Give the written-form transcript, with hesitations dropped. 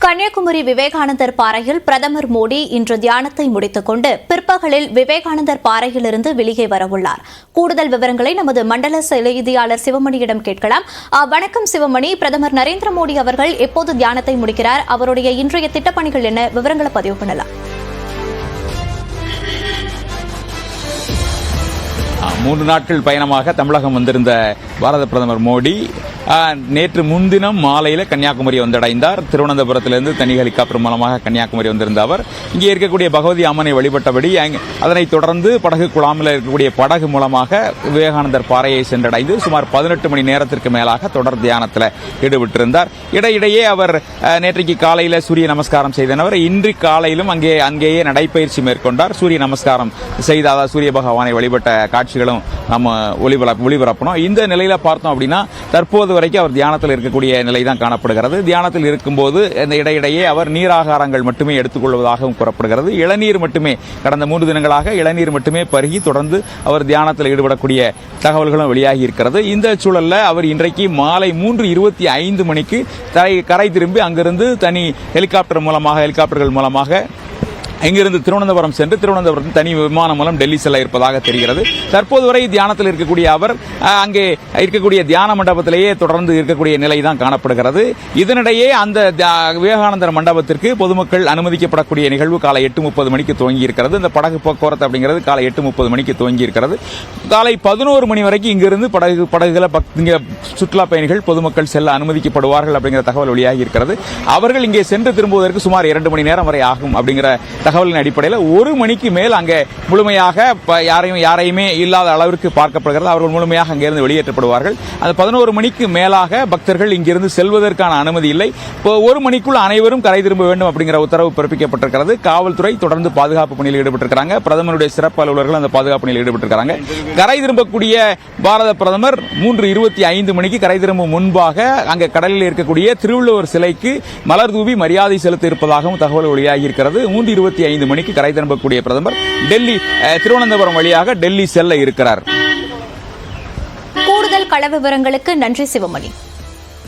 கன்னியாகுமரி விவேகானந்தர் பாறையில் பிரதமர் மோடி இன்று தியானத்தை முடித்துக் கொண்டு பிற்பகலில் விவேகானந்தர் பாறையிலிருந்து வெளியே வரவுள்ளார். கூடுதல் விவரங்களை நமது மண்டல செய்தியாளர் சிவமணியிடம் கேட்கலாம். வணக்கம் சிவமணி, பிரதமர் நரேந்திர மோடி அவர்கள் எப்போது தியானத்தை முடிக்கிறார்? அவருடைய இன்றைய திட்டப்பணிகள் என்ன? விவரங்களை பதிவு பண்ணலாம். 3 நாட்கள் பயணமாக தமிழகம் வந்திருந்த பாரத பிரதமர் மோடி நேற்று முன்தினம் மாலையில் கன்னியாகுமரி வந்தடைந்தார். திருவனந்தபுரத்திலிருந்து தனி ஹெலிகாப்டர் மூலமாக கன்னியாகுமரி வந்திருந்த அவர் இங்கே இருக்கக்கூடிய பகவதி அம்மனை வழிபட்டபடி அதனைத் தொடர்ந்து படகு குழாமில் இருக்கக்கூடிய படகு மூலமாக விவேகானந்தர் பாறையை சென்றடைந்து சுமார் 18 மணி நேரத்திற்கு மேலாக தொடர் தியானத்தில் ஈடுபட்டிருந்தார். இடையிடையே அவர் நேற்றைக்கு காலையில் சூரிய நமஸ்காரம் செய்தவர். இன்று காலையிலும் அங்கேயே நடைப்பயிற்சி மேற்கொண்டார். சூரிய நமஸ்காரம் செய்த சூரிய பகவானை வழிபட்ட காட்சிகளும் நம்ம ஒளிபரப்பணும். இந்த நிலையில பார்த்தோம் அப்படின்னா தற்போது வரைக்கும் அவர் தியானத்தில் இருக்கக்கூடிய நிலை தான் காணப்படுகிறது. தியானத்தில் இருக்கும்போது இந்த இடையிடையே அவர் நீராகாரங்கள் மட்டுமே எடுத்துக்கொள்வதாகவும் கூறப்படுகிறது. இளநீர் மட்டுமே கடந்த 3 தினங்களாக இளநீர் மட்டுமே பருகி தொடர்ந்து அவர் தியானத்தில் ஈடுபடக்கூடிய தகவல்களும் வெளியாகி இருக்கிறது. இந்த சூழல்ல அவர் இன்றைக்கு மாலை 3:25 மணிக்கு கரை திரும்பி அங்கிருந்து தனி ஹெலிகாப்டர்கள் மூலமாக இங்கிருந்து திருவனந்தபுரம் சென்று திருவனந்தபுரத்தில் தனி விமானம் மூலம் டெல்லி செல்ல இருப்பதாக தெரிகிறது. தற்போது வரை தியானத்தில் இருக்கக்கூடிய அவர் அங்கே இருக்கக்கூடிய தியான மண்டபத்திலேயே தொடர்ந்து இருக்கக்கூடிய நிலை தான் காணப்படுகிறது. இதனிடையே அந்த விவேகானந்தர் மண்டபத்திற்கு பொதுமக்கள் அனுமதிக்கப்படக்கூடிய நிகழ்வு காலை 8:30 மணிக்கு துவங்கி இருக்கிறது. இந்த படகு போக்குவரத்து அப்படிங்கிறது காலை 8:30 மணிக்கு துவங்கி இருக்கிறது. காலை 11 மணி வரைக்கும் இங்கிருந்து படகுகளை சுற்றுலா பயணிகள் பொதுமக்கள் செல்ல அனுமதிக்கப்படுவார்கள் அப்படிங்கிற தகவல் வெளியாகி இருக்கிறது. அவர்கள் இங்கே சென்று திரும்புவதற்கு சுமார் 2 மணி நேரம் வரை ஆகும் அப்படிங்கிற தகவலின் அடிப்படையில் 1 மணிக்கு மேல் அங்கே முழுமையாக யாரையுமே இல்லாத அளவிற்கு பார்க்கப்படுகிறது. அவர்கள் முழுமையாக அங்கிருந்து வெளியேற்றப்படுவார்கள். அது 11 மணிக்கு மேலாக பக்தர்கள் இங்கிருந்து செல்வதற்கான அனுமதி இல்லை. 1 மணிக்குள் அனைவரும் கரை திரும்ப வேண்டும் அப்படிங்கிற உத்தரவு பிறப்பிக்கப்பட்டிருக்கிறது. காவல்துறை தொடர்ந்து பாதுகாப்பு பணியில் ஈடுபட்டிருக்கிறாங்க. பிரதமருடைய சிறப்பு அலுவலர்கள் அந்த பாதுகாப்பு பணியில் ஈடுபட்டிருக்கிறாங்க. கரை திரும்பக்கூடிய பாரத பிரதமர் 3:25 மணிக்கு கரை திரும்பும் முன்பாக அங்கே கடலில் இருக்கக்கூடிய திருவள்ளுவர் சிலைக்கு மலர் தூவி மரியாதை செலுத்த இருப்பதாகவும் தகவல் வெளியாகி இருக்கிறது. 3:25 மணிக்கு கரை திரும்பக்கூடிய பிரதமர் திருவனந்தபுரம் வழியாக டெல்லி செல்ல இருக்கிறார். கூடுதல் கள விவரங்களுக்கு நன்றி சிவமணி.